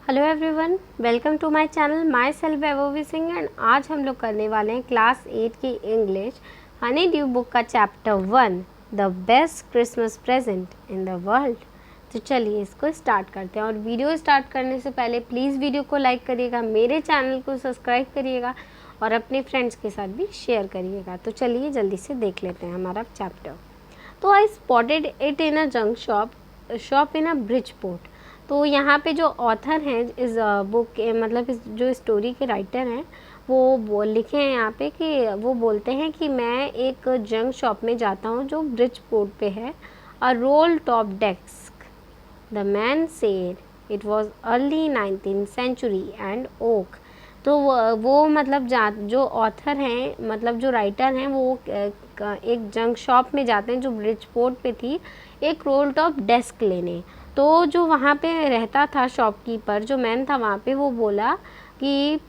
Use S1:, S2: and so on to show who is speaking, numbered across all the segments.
S1: Hello everyone, welcome to my channel myself Vaibhavi Singh. And आज हम लोग करने वाले हैं क्लास 8 की इंग्लिश हनी ड्यू बुक का chapter 1 the best Christmas present in the world. तो चलिए इसको स्टार्ट करते हैं। और वीडियो स्टार्ट करने से पहले प्लीज़ वीडियो को लाइक करिएगा, मेरे चैनल को सब्सक्राइब करिएगा और अपने फ्रेंड्स के साथ भी शेयर करिएगा। तो चलिए जल्दी से देख लेते हैं हमारा चैप्टर। तो आई spotted it in a junk shop in a Bridgeport. तो यहाँ पे जो ऑथर हैं इस बुक के, मतलब इस जो स्टोरी के राइटर हैं, वो लिखे हैं यहाँ पे कि वो बोलते हैं कि मैं एक जंक शॉप में जाता हूँ जो ब्रिजपोर्ट पे है। A roll top desk, the man said it was early 19th century and oak. तो वो मतलब जो ऑथर हैं, मतलब जो राइटर हैं, वो एक जंक शॉप में जाते हैं जो ब्रिजपोर्ट पे थी, एक रोल टॉप डेस्क लेने। तो जो वहाँ पे रहता था शॉपकीपर, जो मैन था वहाँ पे, वो बोला कि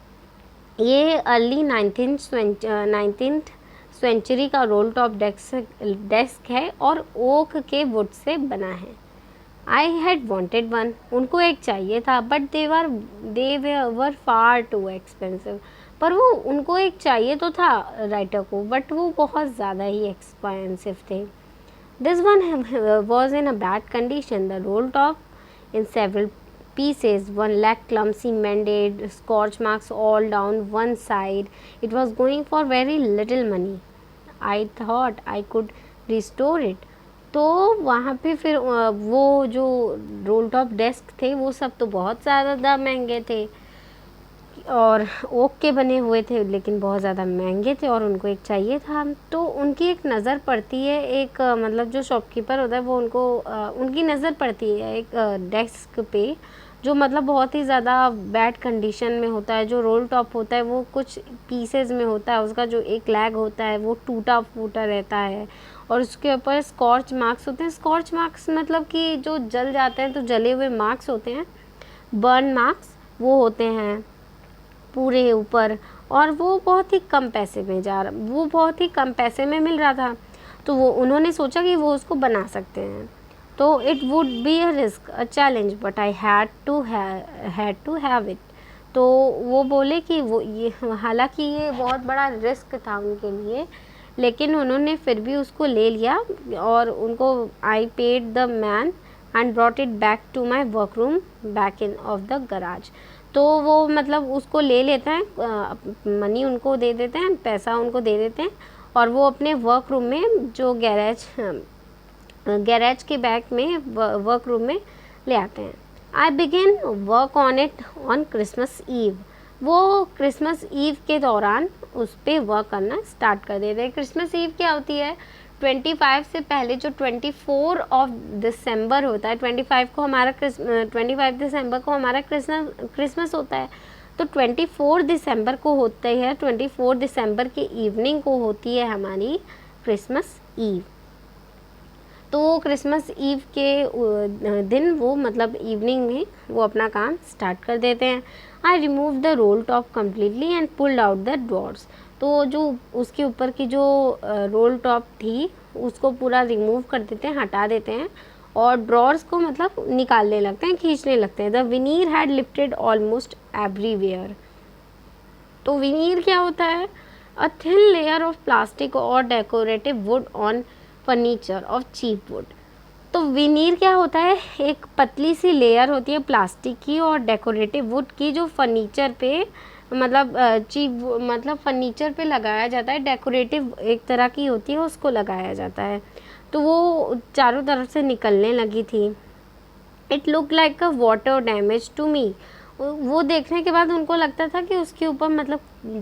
S1: ये अर्ली 19th सेंचुरी का रोल टॉप डेस्क है और ओक के वुड से बना है। आई हैड वॉन्टेड वन, उनको एक चाहिए था, but they were far too expensive. पर वो उनको एक चाहिए तो था राइटर को, बट वो बहुत ज़्यादा ही एक्सपेंसिव थे। This one was in a bad condition. The roll top in several pieces. One lacked clumsy mended, scorch marks all down one side. It was going for very little money. I thought I could restore it. तो वहाँ पे फिर वो जो role top desk थे वो सब तो बहुत ज़्यादा महंगे थे और ओक के बने हुए थे, लेकिन बहुत ज़्यादा महंगे थे और उनको एक चाहिए था। तो उनकी एक नज़र पड़ती है, एक मतलब जो शॉपकीपर होता है वो उनकी नज़र पड़ती है एक डेस्क पे, जो मतलब बहुत ही ज़्यादा बैड कंडीशन में होता है। जो रोल टॉप होता है वो कुछ पीसेस में होता है, उसका जो एक लैग होता है वो टूटा फूटा रहता है और उसके ऊपर स्कॉच मार्क्स होते हैं। स्कॉच मार्क्स मतलब कि जो जल जाते हैं, तो जले हुए मार्क्स होते हैं, बर्न मार्क्स वो होते हैं पूरे ऊपर। और वो बहुत ही कम पैसे में बहुत ही कम पैसे में मिल रहा था। तो वो उन्होंने सोचा कि वो उसको बना सकते हैं। तो it would be a risk, a challenge, but I had to have it. तो वो बोले कि वो ये, हालांकि ये बहुत बड़ा रिस्क था उनके लिए, लेकिन उन्होंने फिर भी उसको ले लिया। और उनको I paid the man and brought it back to my work room back in of the garage. तो वो मतलब उसको ले लेते हैं, मनी उनको दे देते हैं, पैसा उनको दे देते हैं और वो अपने वर्क रूम में, जो गैरेज के बैक में वर्क रूम में ले आते हैं। I began work on it on Christmas Eve. वो क्रिसमस ईव के दौरान उस पर वर्क करना स्टार्ट कर देते हैं। क्रिसमस ईव क्या होती है? 25 से पहले जो 24 ऑफ दिसंबर होता है, 25 दिसंबर को हमारा क्रिसमस होता है। तो 24 दिसंबर को होता है, 24 दिसंबर की इवनिंग को होती है हमारी क्रिसमस ईव। तो क्रिसमस ईव के दिन वो मतलब इवनिंग में वो अपना काम स्टार्ट कर देते हैं। I remove the role top completely and pulled out the drawers. तो जो उसके ऊपर की जो रोल टॉप थी उसको पूरा रिमूव कर देते हैं, हटा देते हैं और ड्रॉर्स को मतलब निकालने लगते हैं, खींचने लगते हैं। The veneer had lifted almost everywhere. तो विनीर क्या होता है? A thin layer of plastic और decorative wood on furniture of cheap wood. तो विनीर क्या होता है? एक पतली सी लेयर होती है प्लास्टिक की और डेकोरेटिव वुड की, जो फर्नीचर पे मतलब चीप मतलब फर्नीचर पे लगाया जाता है। डेकोरेटिव एक तरह की होती है, उसको लगाया जाता है। तो वो चारों तरफ से निकलने लगी थी। It look like a water damage to me. वो देखने के बाद उनको लगता था कि उसके ऊपर मतलब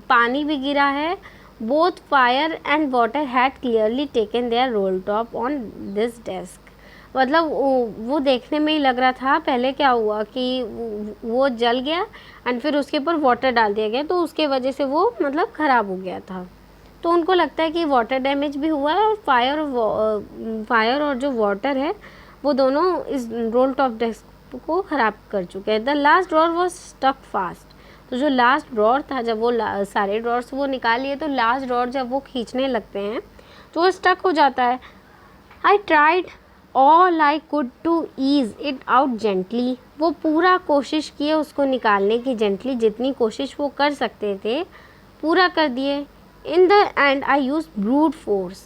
S1: पानी भी गिरा है। Both fire and water had clearly taken their role top on this desk. मतलब वो देखने में ही लग रहा था। पहले क्या हुआ कि वो जल गया एंड फिर उसके ऊपर वाटर डाल दिया गया, तो उसके वजह से वो मतलब ख़राब हो गया था। तो उनको लगता है कि वाटर डैमेज भी हुआ है और फायर और जो वाटर है वो दोनों इस रोल टॉप डेस्क को ख़राब कर चुके हैं। The last drawer was stuck fast. तो जो लास्ट ड्रॉर था, जब वो सारे ड्रॉर्स वो निकाल लिए, तो लास्ट ड्रॉर जब वो खींचने लगते हैं तो वो स्टक हो जाता है। I tried all I could to ease it out gently, वो पूरा कोशिश किए उसको निकालने की, जेंटली जितनी कोशिश वो कर सकते थे पूरा कर दिए। In the and I use brute force,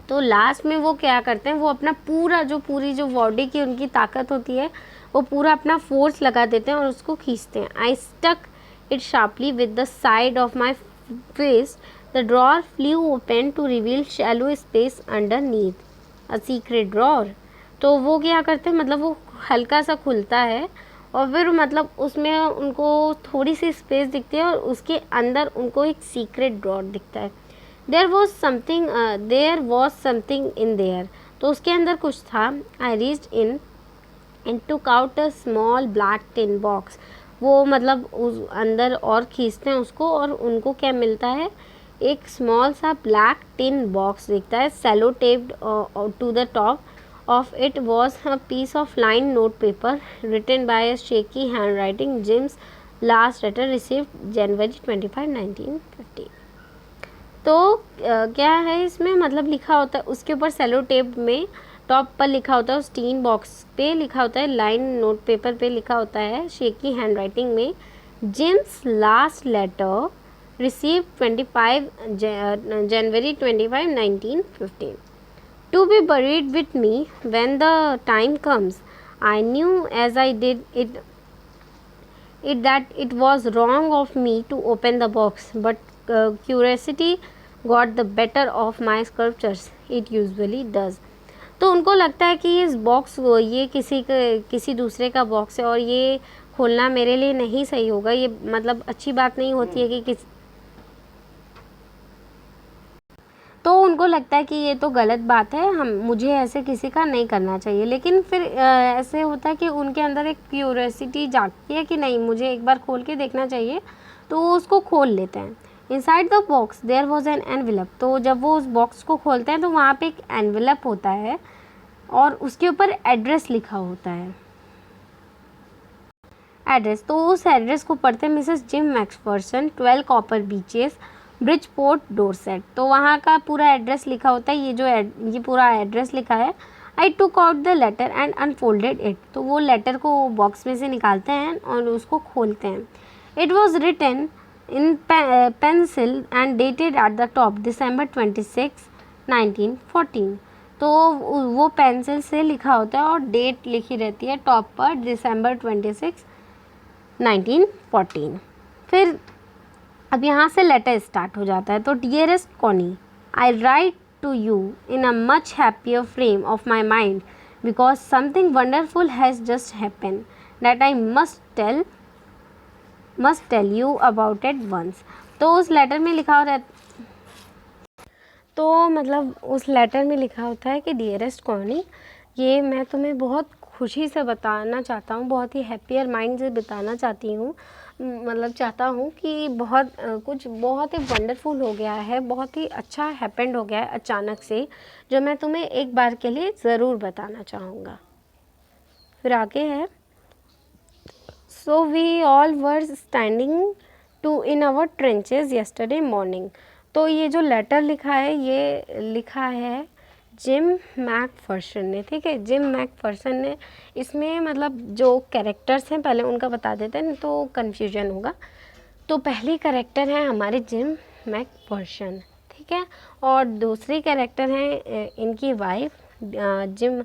S1: तो लास्ट में वो क्या करते हैं, वो अपना पूरी जो बॉडी की उनकी ताकत होती है वो पूरा अपना फोर्स लगा देते हैं और उसको खींचते हैं। I stuck it sharply with the side of my fist, the drawer flew open to reveal shallow space underneath a secret drawer. तो वो क्या करते हैं, मतलब वो हल्का सा खुलता है और फिर मतलब उसमें उनको थोड़ी सी स्पेस दिखती है और उसके अंदर उनको एक सीक्रेट ड्रॉर दिखता है। There was something in there, तो उसके अंदर कुछ था। I reached in and took out a small black tin box, वो मतलब उस अंदर और खींचते हैं उसको और उनको क्या मिलता है, एक स्मॉल सा ब्लैक टिन बॉक्स दिखता है, sellotaped to the top of it was a piece of lined note paper written by a shaky handwriting, Jim's last letter received January 25, 1950। तो क्या है इसमें, मतलब लिखा होता है उसके ऊपर सेलो टेप में टॉप पर लिखा होता है, उस टीन बॉक्स पे लिखा होता है, लाइन नोट पेपर पे लिखा होता है शेकी हैंडराइटिंग में, Jim's last letter receive 25 January 25, 1915, to be buried with me when the time comes. I knew as I did it that it was wrong of me to open the box, but curiosity got the better of my sculptures. It usually does. तो उनको लगता है कि इस box ये किसी दूसरे का बॉक्स है और ये खोलना मेरे लिए नहीं सही होगा, ये मतलब अच्छी बात नहीं होती है कि तो उनको लगता है कि ये तो गलत बात है, मुझे ऐसे किसी का नहीं करना चाहिए। लेकिन फिर ऐसे होता है कि उनके अंदर एक क्यूरियोसिटी जागती है कि नहीं, मुझे एक बार खोल के देखना चाहिए, तो वो उसको खोल लेते हैं। Inside the box there was an envelope, तो जब वो उस बॉक्स को खोलते हैं तो वहाँ पे एक एनवेलप होता है और उसके ऊपर एड्रेस लिखा होता है। एड्रेस, तो उस एड्रेस को पढ़ते हैं, Mrs Jim McPherson, 12 Copper Beeches, Bridgeport, Dorset. तो वहाँ का पूरा एड्रेस लिखा होता है, ये पूरा एड्रेस लिखा है। I took out the letter and unfolded it, तो वो लेटर को बॉक्स में से निकालते हैं और उसको खोलते हैं। It was written in pencil and dated at the top December 26, 1914। तो वो पेंसिल से लिखा होता है और डेट लिखी रहती है टॉप पर December 26, 1914। फिर अब यहाँ से लेटर स्टार्ट हो जाता है। तो dearest Connie, I write to you in a much happier frame of my mind because something wonderful has just happen that I must tell you about it once. तो उस लेटर में लिखा हो तो मतलब उस लेटर में लिखा होता है कि डियरेस्ट कॉनी, ये मैं तुम्हें बहुत खुशी से बताना चाहता हूँ, बहुत ही हैप्पियर माइंड से बताना चाहती हूँ, मतलब चाहता हूँ कि कुछ बहुत ही वंडरफुल हो गया है, बहुत ही अच्छा हैपेंड हो गया है अचानक से, जो मैं तुम्हें एक बार के लिए ज़रूर बताना चाहूँगा। फिर आगे है, so we all were standing to in our trenches yesterday morning. तो ये जो लेटर लिखा है ये लिखा है जिम मैकफरसन ने, ठीक है, जिम मैकफरसन ने। इसमें मतलब जो कैरेक्टर्स हैं पहले उनका बता देते हैं, तो कन्फ्यूजन होगा। तो पहली कैरेक्टर है हमारे जिम मैकफरसन, ठीक है, और दूसरी कैरेक्टर हैं इनकी वाइफ जिम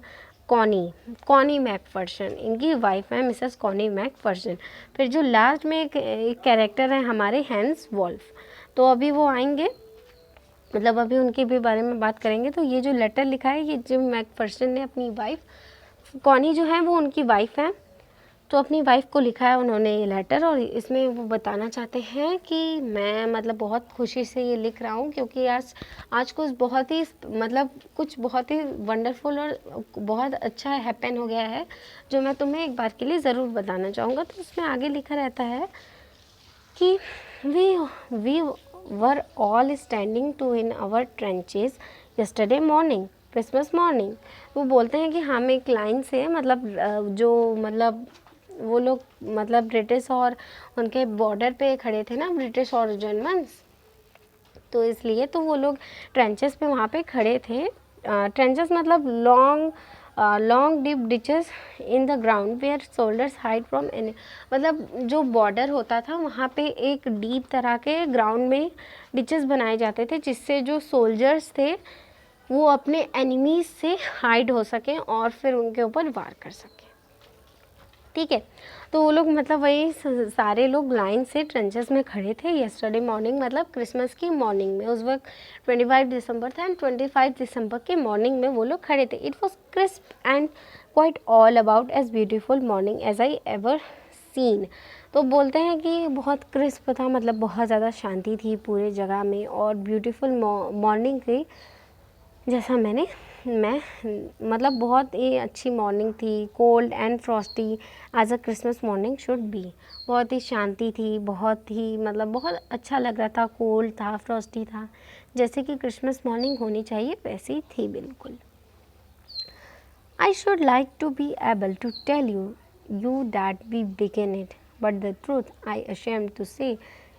S1: कॉनी मैकफरसन, इनकी वाइफ है मिसेस कॉनी मैकफरसन। फिर जो लास्ट में एक कैरेक्टर है हमारे हैंस वॉल्फ, तो अभी वो आएंगे, मतलब अभी उनके भी बारे में बात करेंगे। तो ये जो लेटर लिखा है ये जिम मैकफरसन ने अपनी वाइफ कॉनी जो है वो उनकी वाइफ है, तो अपनी वाइफ को लिखा है उन्होंने ये लेटर, और इसमें वो बताना चाहते हैं कि मैं मतलब बहुत खुशी से ये लिख रहा हूँ क्योंकि आज कुछ बहुत ही वंडरफुल और बहुत अच्छा हैपन हो गया है, जो मैं तुम्हें एक बार के लिए ज़रूर बताना चाहूँगा। तो उसमें आगे लिखा रहता है कि we were all standing to in our trenches yesterday morning, Christmas morning। वो बोलते हैं कि हम एक लाइन से वो लोग ब्रिटिश और उनके बॉर्डर पे खड़े थे ना, ब्रिटिश और जर्मन्स, तो इसलिए तो वो लोग ट्रेंचेस पे वहाँ पे खड़े थे ट्रेंचेस मतलब long deep ditches in the ground where soldiers hide from any, मतलब जो बॉर्डर होता था वहाँ पे एक डीप तरह के ग्राउंड में डिचेस बनाए जाते थे जिससे जो सोल्जर्स थे वो अपने एनिमीज से हाइड हो सकें और फिर उनके ऊपर वार कर सकें। ठीक है, तो वो लोग मतलब वही सारे लोग लाइन से ट्रेंचेस में खड़े थे येस्टरडे मॉर्निंग, मतलब क्रिसमस की मॉर्निंग में। उस वक्त 25 दिसंबर था एंड 25 दिसंबर के मॉर्निंग में वो लोग खड़े थे। It was crisp and quite all about as beautiful morning as I ever seen. तो बोलते हैं कि बहुत क्रिस्प था, मतलब बहुत ज़्यादा शांति थी पूरे जगह में और ब्यूटीफुल मॉर्निंग थी जैसा मैं मतलब बहुत ही अच्छी मॉर्निंग थी। Cold and frosty as a Christmas morning should be, बहुत ही शांति थी, बहुत ही मतलब बहुत अच्छा लग रहा था। कोल्ड था, फ्रॉस्टी था, जैसे कि क्रिसमस मॉर्निंग होनी चाहिए वैसी थी बिल्कुल। I should like to be able to tell you that we began it, but the truth I ashamed to say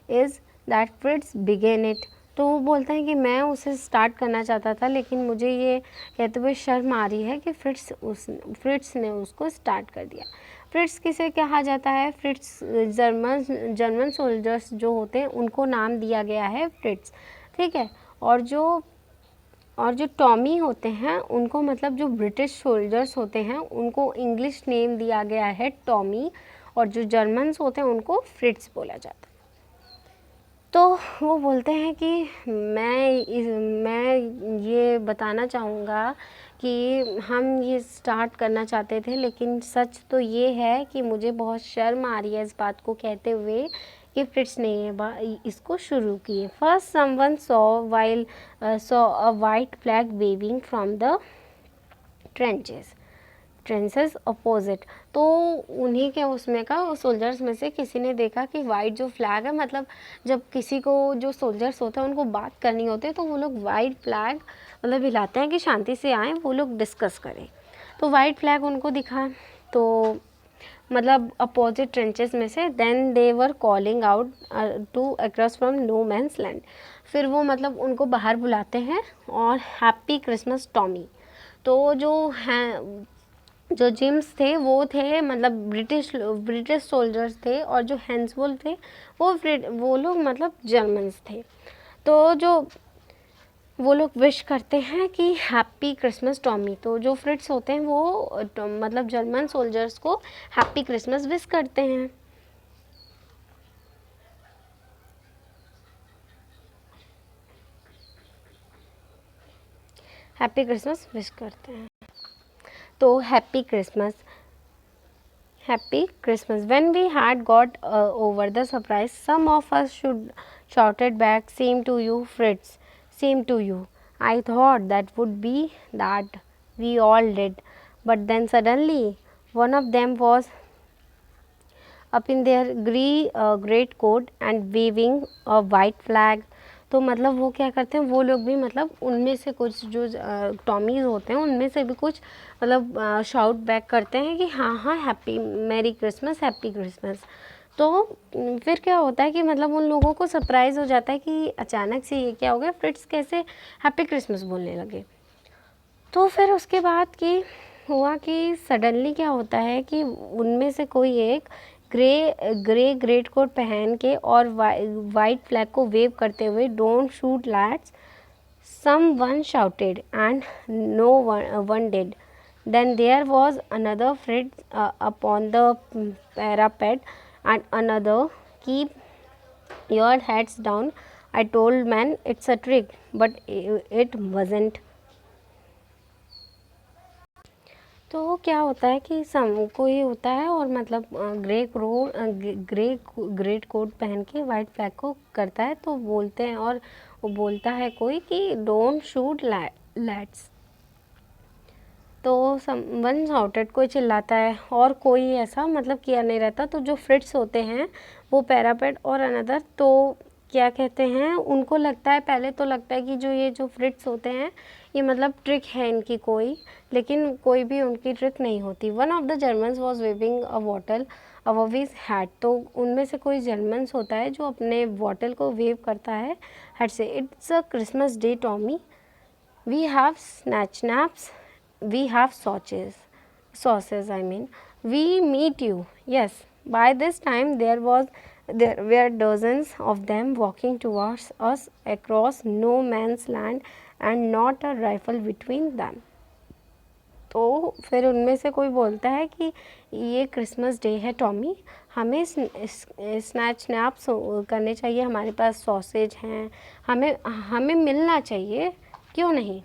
S1: is that Fritz began it. तो वो बोलता है कि मैं उसे स्टार्ट करना चाहता था लेकिन मुझे ये कहते हुए शर्म आ रही है कि फ्रिट्स ने उसको स्टार्ट कर दिया। फ्रिट्स किसे कहा जाता है? फ्रिट्स जर्मन सोल्जर्स जो होते हैं उनको नाम दिया गया है फ्रिट्स, ठीक है। और जो टॉमी होते हैं उनको मतलब जो ब्रिटिश सोल्जर्स होते हैं उनको इंग्लिश नेम दिया गया है टॉमी, और जो जर्मन्स होते हैं उनको फ्रिट्स बोला जाता है। तो वो बोलते हैं कि मैं ये बताना चाहूँगा कि हम ये स्टार्ट करना चाहते थे लेकिन सच तो ये है कि मुझे बहुत शर्म आ रही है इस बात को कहते हुए कि फ्रिट्स ने इसको शुरू किए। First someone saw a white flag waving from the trenches opposite. तो उन्हीं के उसमें का सोल्जर्स में से किसी ने देखा कि वाइट जो फ्लैग है, मतलब जब किसी को जो सोल्जर्स होते हैं उनको बात करनी होती है तो वो लोग वाइट फ्लैग मतलब हिलाते हैं कि शांति से आएँ, वो लोग डिस्कस करें। तो वाइट फ्लैग उनको दिखा तो मतलब अपोजिट ट्रेंचेस में से, then they were calling out to across from no man's land. फिर वो मतलब उनको बाहर बुलाते हैं और हैप्पी क्रिसमस टॉमी। तो जो जिम्स थे वो थे मतलब ब्रिटिश सोल्जर्स थे, और जो हैंसवुल थे वो लोग मतलब जर्मन्स थे। तो जो वो लोग विश करते हैं कि हैप्पी क्रिसमस टॉमी। तो जो फ्रिट्स होते हैं वो मतलब जर्मन सोल्जर्स को हैप्पी क्रिसमस विश करते हैं। हैप्पी क्रिसमस विश करते हैं। तो happy Christmas when we had got over the surprise, some of us shouted back, same to you Fritz, same to you. I thought that would be that we all did, but then suddenly one of them was up in their great coat and waving a white flag. तो मतलब वो क्या करते हैं, वो लोग भी मतलब उनमें से कुछ जो टॉमीज़ होते हैं उनमें से भी कुछ मतलब शाउट बैक करते हैं कि हाँ हाँ happy merry Christmas, happy Christmas. तो फिर क्या होता है कि मतलब उन लोगों को सरप्राइज़ हो जाता है कि अचानक से ये क्या हो गया, फ्रिट्स कैसे हैप्पी क्रिसमस बोलने लगे। तो फिर उसके बाद की हुआ कि सडनली क्या होता है कि उनमें से कोई एक ग्रेट कोट पहन के और वाइट फ्लैग को वेव करते हुए, don't shoot let's, someone shouted and no one did. Then there was another Fritz upon the parapet and another, keep your heads down. I told man it's a trick, but it wasn't. तो क्या होता है कि कोई होता है और मतलब ग्रेट कोट पहन के वाइट फ्लैग को करता है, तो बोलते हैं और वो बोलता है कोई कि डोंट शूट लैट्स। तो वन शाउटेड, कोई चिल्लाता है और कोई ऐसा मतलब किया नहीं रहता। तो जो फ्रिट्स होते हैं वो पैरापेट और अनदर, तो क्या कहते हैं, उनको लगता है, पहले तो लगता है कि जो फ्रिट्स होते हैं ये मतलब ट्रिक है इनकी कोई, लेकिन कोई भी उनकी ट्रिक नहीं होती। One of the Germans was waving a bottle above his hat. तो उनमें से कोई जर्मन्स होता है जो अपने बॉटल को वेव करता है हेड से। It's a Christmas day Tommy, We have snatch naps, we have sauces I mean. We meet you. Yes, by this time there were dozens of them walking towards us across no man's land and not a rifle between them. तो फिर उनमें से कोई बोलता है कि ये Christmas day है टॉमी, हमें स्नैच नैप्स करने चाहिए, हमारे पास सॉसेज हैं, हमें हमें मिलना चाहिए, क्यों नहीं।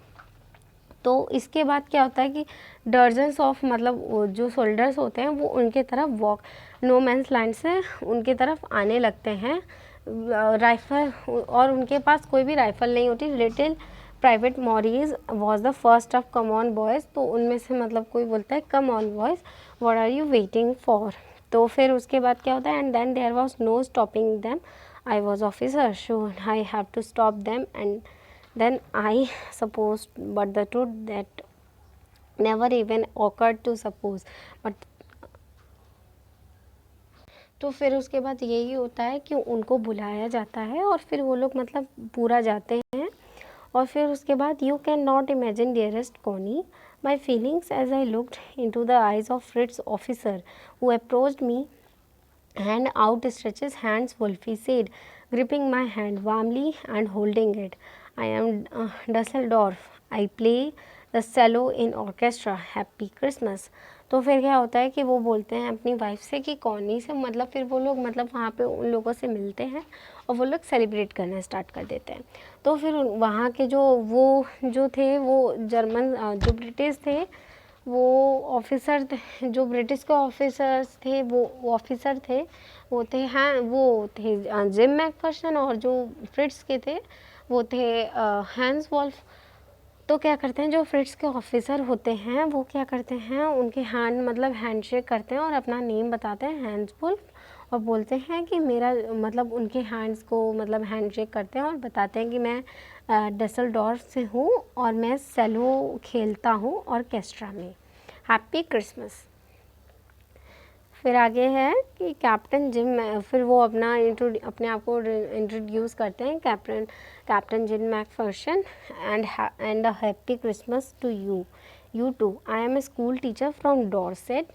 S1: तो इसके बाद क्या होता है कि दर्जन्स ऑफ मतलब जो सोल्जर्स होते हैं वो उनके तरफ वॉक नो मैंस लैंड से उनके तरफ आने लगते हैं राइफल, और उनके पास कोई भी राइफल नहीं होती। Little private Morris was the first of come on boys, तो उनमें से मतलब कोई बोलता है come on boys what are you waiting for. तो फिर उसके बाद क्या होता है, and then there was no stopping them, I was officer so I have to stop them and then I supposed, but the truth that never even occurred to suppose, but तो फिर उसके बाद यही होता है कि उनको बुलाया जाता है और फिर वो लोग मतलब पूरा जाते हैं। और फिर उसके बाद you can not imagine dearest Connie my feelings as I looked in to the eyes of Fritz officer who approached me hand outstretched hands, Wolfie said, gripping my hand warmly and holding it. I am Dusseldorf. I play the cello in orchestra. Happy Christmas. तो फिर क्या होता है कि वो बोलते हैं अपनी वाइफ से कि कौनी से मतलब फिर वो लोग मतलब वहाँ पे उन लोगों से मिलते हैं और वो लोग सेलिब्रेट करना स्टार्ट कर देते हैं। तो फिर वहाँ के जो थे वो जर्मन जो ब्रिटिश थे वो ऑफिसर जो ब्रिटिश के ऑफिसर्स थे वो ऑफिसर थे वो थे जिम मैकफर्सन, और जो फ्रिट्स के थे वो थे हैंस वॉल्फ। तो क्या करते हैं जो फ्रिट्स के ऑफिसर होते हैं वो क्या करते हैं उनके हैंड शेक करते हैं और अपना नेम बताते हैं हैंस वॉल्फ और बोलते हैं कि मेरा मतलब उनके हैंड्स को मतलब हैंड शेक करते हैं और बताते हैं कि मैं डसेल्डॉर्फ से हूँ और मैं सेलो खेलता हूँ ऑर्केस्ट्रा में। Happy Christmas. फिर आगे है कि कैप्टन जिम, फिर वो अपने आप को इंट्रोड्यूस करते हैं, captain Jim McPherson and a happy Christmas to you too. I am a school teacher from Dorset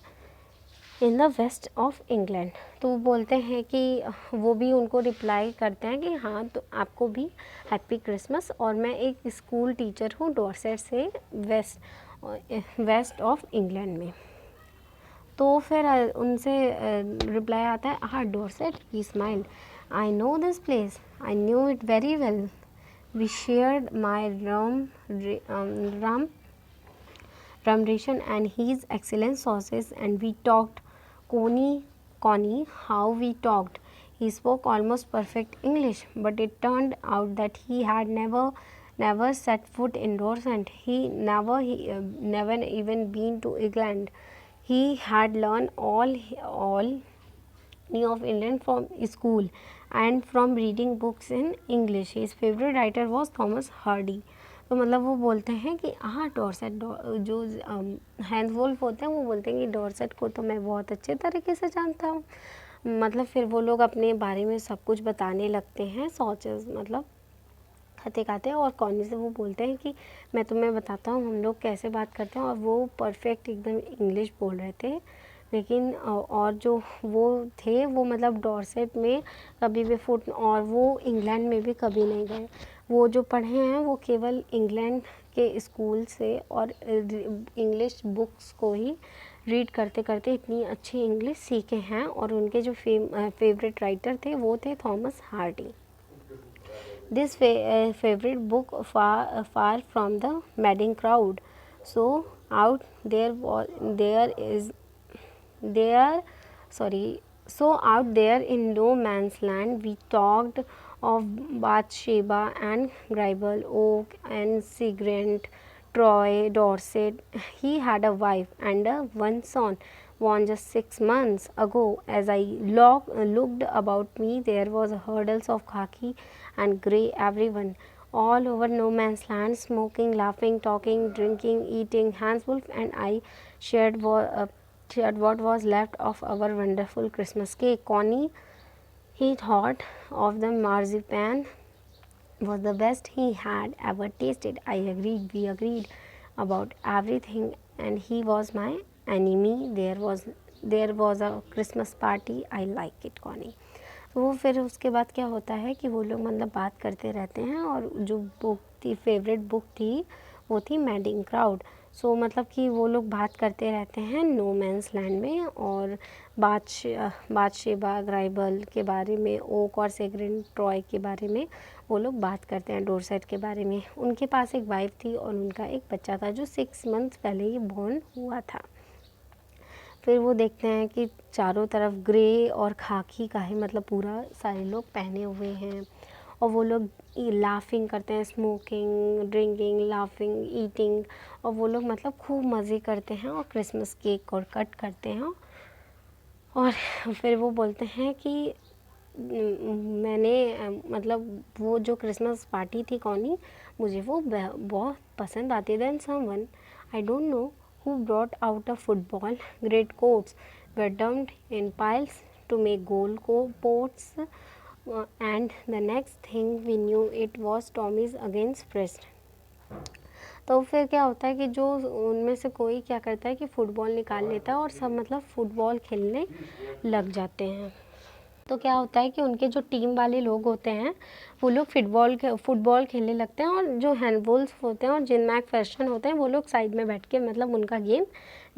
S1: in the west of England. तो वो बोलते हैं कि वो भी उनको रिप्लाई करते हैं कि हाँ तो आपको भी हैप्पी क्रिसमस, और मैं एक स्कूल टीचर हूँ डॉर्सेट से वेस्ट ऑफ इंग्लैंड में। तो फिर उनसे रिप्लाई आता है हाँ Dorset, he smiled, I know this place, I knew it very well, we shared my rum ration and his excellent sauces, and we talked Connie, how we talked. He spoke almost perfect English, but it turned out that he had never set foot indoors, and he never even been to England. He had learned all of England from school and from reading books in English. His favorite writer was Thomas Hardy. तो मतलब वो बोलते हैं कि हाँ Dorset जो hence Wolff होते हैं वो बोलते हैं कि डॉर्सेट को तो मैं बहुत अच्छे तरीके से जानता हूँ। मतलब फिर वो लोग अपने बारे में सब कुछ बताने लगते हैं, सॉसेस मतलब खाते खाते, और कॉनी से वो बोलते हैं कि मैं तुम्हें बताता हूँ हम लोग कैसे बात करते हैं, और वो परफेक्ट एकदम इंग्लिश बोल रहे थे। लेकिन और जो वो थे वो मतलब डॉर्सेट में कभी भी फुट, और वो इंग्लैंड में भी कभी नहीं गए। वो जो पढ़े हैं वो केवल इंग्लैंड के स्कूल से और इंग्लिश बुक्स को ही रीड करते करते इतनी अच्छी इंग्लिश सीखे हैं। और उनके जो फेवरेट राइटर थे वो थे Thomas Hardy. This favorite book far from the madding crowd. So out there in no man's land, we talked of Bathsheba and Gribble, Oak and Sigrent, Troy, Dorset. He had a wife and one son, born just 6 months ago. As I looked about me, there was hurdles of khaki and grey everyone, all over no man's land, smoking, laughing, talking, drinking, eating. Hans Wolf and I shared what was left of our wonderful Christmas cake. Connie, he thought of the marzipan was the best he had ever tasted. I agreed. We agreed about everything, and he was my enemy. There was a Christmas party. I like it, Connie. वो फिर उसके बाद क्या होता है कि वो लोग मतलब बात करते रहते हैं, और जो बुक थी, फेवरेट बुक थी, वो थी मैडिंग क्राउड. सो मतलब कि वो लोग बात करते रहते हैं नो मैंस लैंड में, और बादशेबा ग्राइबल के बारे में, ओक और सेग्रिन ट्रॉय के बारे में वो लोग बात करते हैं, डोरसेट के बारे में. उनके पास एक वाइफ थी और उनका एक बच्चा था जो 6 मंथ्स पहले ही बॉर्न हुआ था. फिर वो देखते हैं कि चारों तरफ ग्रे और खाकी का है, मतलब पूरा सारे लोग पहने हुए हैं, और वो लोग लाफिंग करते हैं, स्मोकिंग, ड्रिंकिंग, लाफिंग, ईटिंग, और वो लोग मतलब खूब मज़े करते हैं और क्रिसमस केक और कट करते हैं. और फिर वो बोलते हैं कि मैंने मतलब वो जो क्रिसमस पार्टी थी कॉनी, मुझे वो बहुत पसंद आती है. Then someone, I don't know who brought out a football. Great coats were dumped in piles to make goal posts, and the next thing we knew it was Tommy's against Prest. तो फिर क्या होता है कि जो उनमें से कोई क्या करता है कि फ़ुटबॉल निकाल लेता है और सब मतलब फ़ुटबॉल खेलने लग जाते हैं. तो क्या होता है कि उनके जो टीम वाले लोग होते हैं वो लोग फुटबॉल खेलने लगते हैं, और जो हैंडबॉल्स होते हैं और जिन मैकफेर्सन होते हैं वो लोग साइड में बैठ के मतलब उनका गेम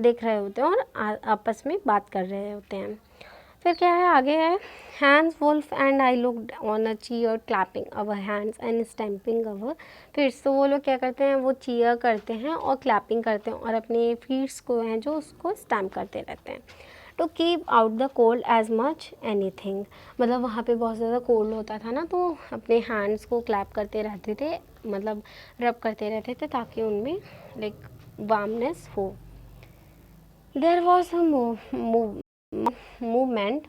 S1: देख रहे होते हैं और आपस में बात कर रहे होते हैं. फिर क्या है, आगे है, Hans Wolf and I looked on a cheer clapping our hands and stamping our feets. तो वो लोग क्या करते हैं, वो चीयर करते हैं और क्लैपिंग करते हैं और अपने फीट्स को हैं जो उसको स्टैम्प करते रहते हैं. To keep out the cold as much anything. मतलब वहाँ पे बहुत ज़्यादा कोल्ड होता था ना, तो अपने हैंड्स को क्लैप करते रहते थे, मतलब रब करते रहते थे ताकि उनमें लाइक वार्मनेस हो. There was a movement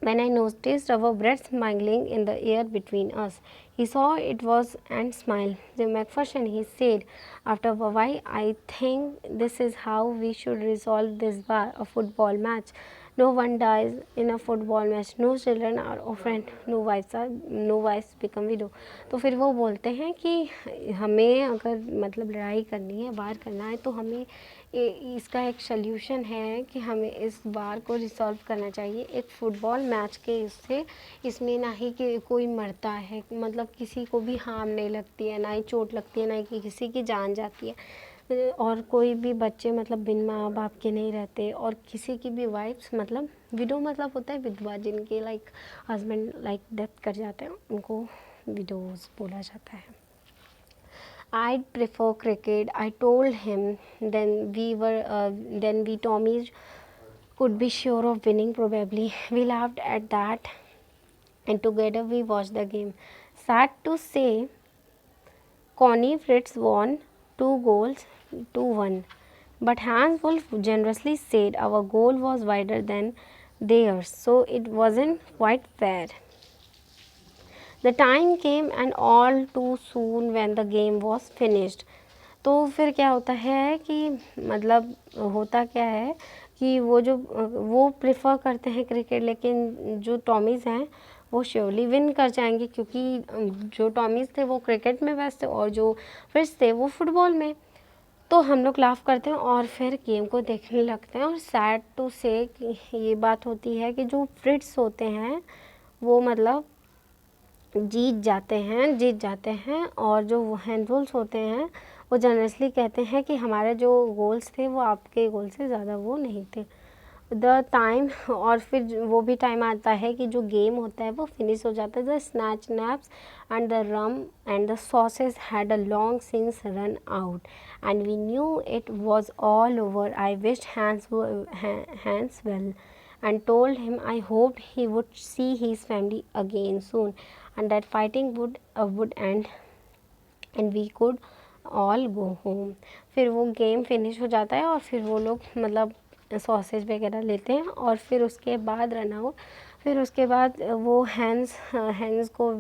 S1: when I noticed our breath mingling in the air between us. He saw it was and smiled. Jim McPherson, he said after a while, I think this is how we should resolve this war, a football match. No one dies in a football match. No children are orphaned. No wives become widow. तो फिर वो बोलते हैं कि हमें अगर मतलब लड़ाई करनी है, वार करना है, तो हमें इसका एक सल्यूशन है कि हमें इस वार को रिसॉल्व करना चाहिए एक फ़ुटबॉल मैच के इससे. इसमें ना ही कि कोई मरता है, मतलब किसी को भी हार्म नहीं लगती है, ना ही चोट लगती है, ना ही किसी की जान जाती है, और कोई भी बच्चे मतलब बिन माँ बाप के नहीं रहते, और किसी की भी वाइफ्स मतलब विडो मतलब होता है विधवा, जिनके लाइक हस्बैंड लाइक डेथ कर जाते हैं उनको विडोज बोला जाता है. I'd prefer cricket, I told him. Then we Tommies could be sure of winning probably. We laughed at that and together we watched the game. Sad to say, Connie Fritz won 2 goals to 1. But Hans Wolf generously said our goal was wider than theirs, so it wasn't quite fair. The time came and all too soon when the game was finished. तो फिर क्या होता है कि मतलब होता क्या है कि वो प्रेफर करते हैं क्रिकेट, लेकिन जो टॉमीज़ हैं वो श्योरली विन कर जाएंगे, क्योंकि जो टॉमीज़ थे वो क्रिकेट में व्यस्त थे और जो फ्रिट्स थे वो फुटबॉल में. तो हम लोग लाफ करते हैं और फिर गेम को देखने लगते हैं. और सैड टू से ये बात होती है कि जो फ्रिट्स होते हैं वो मतलब जीत जाते हैं और जो हैंडबॉल्स होते हैं वो जनरसली कहते हैं कि हमारे जो गोल्स थे वो आपके गोल से ज़्यादा वो नहीं थे. द टाइम, और फिर वो भी टाइम आता है कि जो गेम होता है वो फिनिश हो जाता है. The schnapps and the rum and the sausages had a long since run out and we knew it was all over. I wished Hans well and told him I hoped he would see his family again soon and that fighting would end and we could all go home. फिर वो game finish हो जाता है और फिर वो लोग मतलब सॉसेज वगैरह लेते हैं और फिर उसके बाद रन आउट. फिर उसके बाद वो हैंस को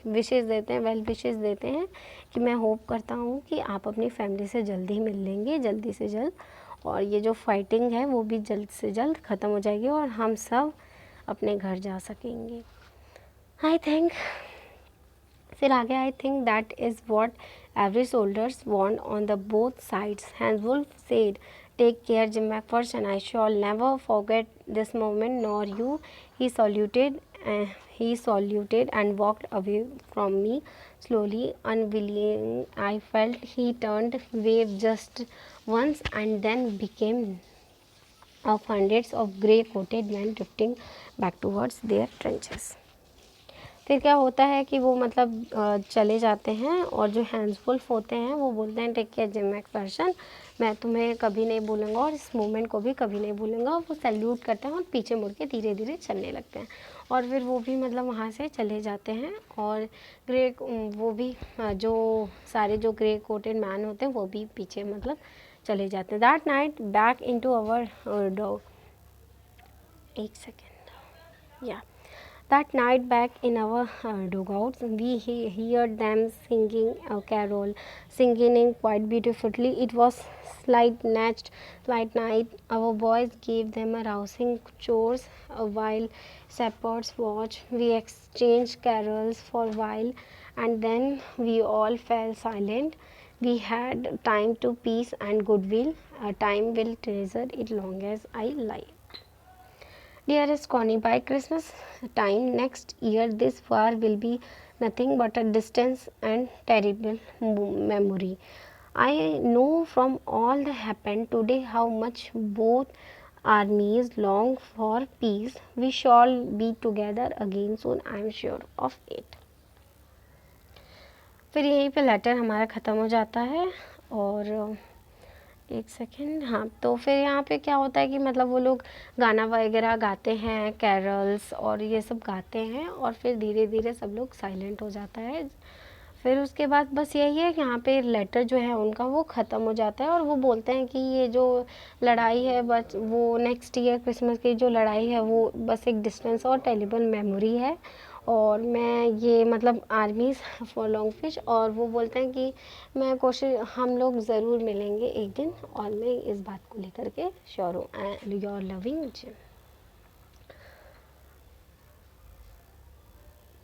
S1: विशेज़ देते हैं कि मैं होप करता हूँ कि आप अपनी फैमिली से जल्दी मिल लेंगे, जल्दी से जल्द, और ये जो फाइटिंग है वो भी जल्द से जल्द ख़त्म हो जाएगी और हम सब अपने घर जा सकेंगे. आई थिंक फिर आगे I think that is what every soldiers want on the both sides. Hans Wolf said, take care Jim McPherson, I shall never forget this moment nor you. He saluted and walked away from me slowly, unwilling. I felt he turned, waved just once, and then became of hundreds of grey-coated men drifting back towards their trenches. फिर क्या होता है कि वो मतलब चले जाते हैं और जो हैंड्सफुल्फ होते हैं वो बोलते हैं टेक केयर जिम मैकफर्सन, मैं तुम्हें कभी नहीं भूलूंगा और इस मोमेंट को भी कभी नहीं भूलूंगा. वो सैल्यूट करते हैं और पीछे मुड़ के धीरे धीरे चलने लगते हैं और फिर वो भी मतलब वहाँ से चले जाते हैं. और वो भी जो सारे जो ग्रे कोटेड मैन होते हैं वो भी पीछे मतलब चले जाते हैं. That night back in to our dog, एक सेकेंड, या that night back in our dugouts, we heard them singing a carol, singing in quite beautifully. It was slight night. Our boys gave them a rousing chores while shepherds watched. We exchanged carols for a while and then we all fell silent. We had time to peace and goodwill. Time will treasure it long as I live. Dearest Connie, by Christmas time next year, this war will be nothing but a distant and terrible memory. I know from all that happened today how much both armies long for peace. We shall be together again soon, I am sure of it. फिर यहीं पे letter हमारा ख़त्म हो जाता है. और एक सेकेंड, हाँ, तो फिर यहाँ पे क्या होता है कि मतलब वो लोग गाना वगैरह गाते हैं, कैरल्स और ये सब गाते हैं और फिर धीरे धीरे सब लोग साइलेंट हो जाता है. फिर उसके बाद बस यही है कि यहाँ पे लेटर जो है उनका वो ख़त्म हो जाता है और वो बोलते हैं कि ये जो लड़ाई है बस वो नेक्स्ट ईयर क्रिसमस की जो लड़ाई है वो बस एक डिस्टेंस और टेरिबल मेमोरी है और मैं ये मतलब आर्मीज़ फॉर लॉन्ग फिश. और वो बोलते हैं कि मैं कोशिश हम लोग ज़रूर मिलेंगे एक दिन और मैं इस बात को लेकर के श्योर हूँ. And your loving gym.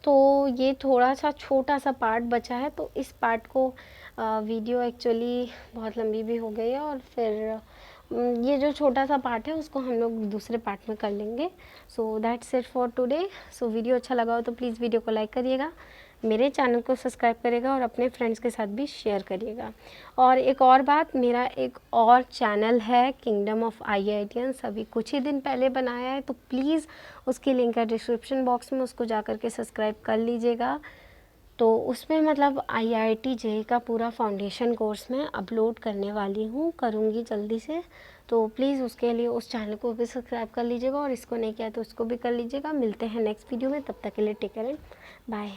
S1: तो ये थोड़ा सा छोटा सा पार्ट बचा है तो इस पार्ट को वीडियो एक्चुअली बहुत लंबी भी हो गई है और फिर ये जो छोटा सा पार्ट है उसको हम लोग दूसरे पार्ट में कर लेंगे. So that's it for today. So video अच्छा लगा हो तो प्लीज़ वीडियो को लाइक करिएगा, मेरे चैनल को सब्सक्राइब करिएगा और अपने फ्रेंड्स के साथ भी शेयर करिएगा. और एक और बात, मेरा एक और चैनल है किंगडम ऑफ IITians, अभी कुछ ही दिन पहले बनाया है तो प्लीज़ उसकी लिंक है डिस्क्रिप्शन बॉक्स में, उसको जा कर के सब्सक्राइब कर लीजिएगा. तो उसमें मतलब IIT JEE का पूरा फाउंडेशन कोर्स मैं अपलोड करने वाली हूँ, करूँगी जल्दी से. तो प्लीज़ उसके लिए उस चैनल को भी सब्सक्राइब कर लीजिएगा और इसको नहीं किया तो उसको भी कर लीजिएगा. मिलते हैं नेक्स्ट वीडियो में, तब तक के लिए टेक केयर एंड बाय.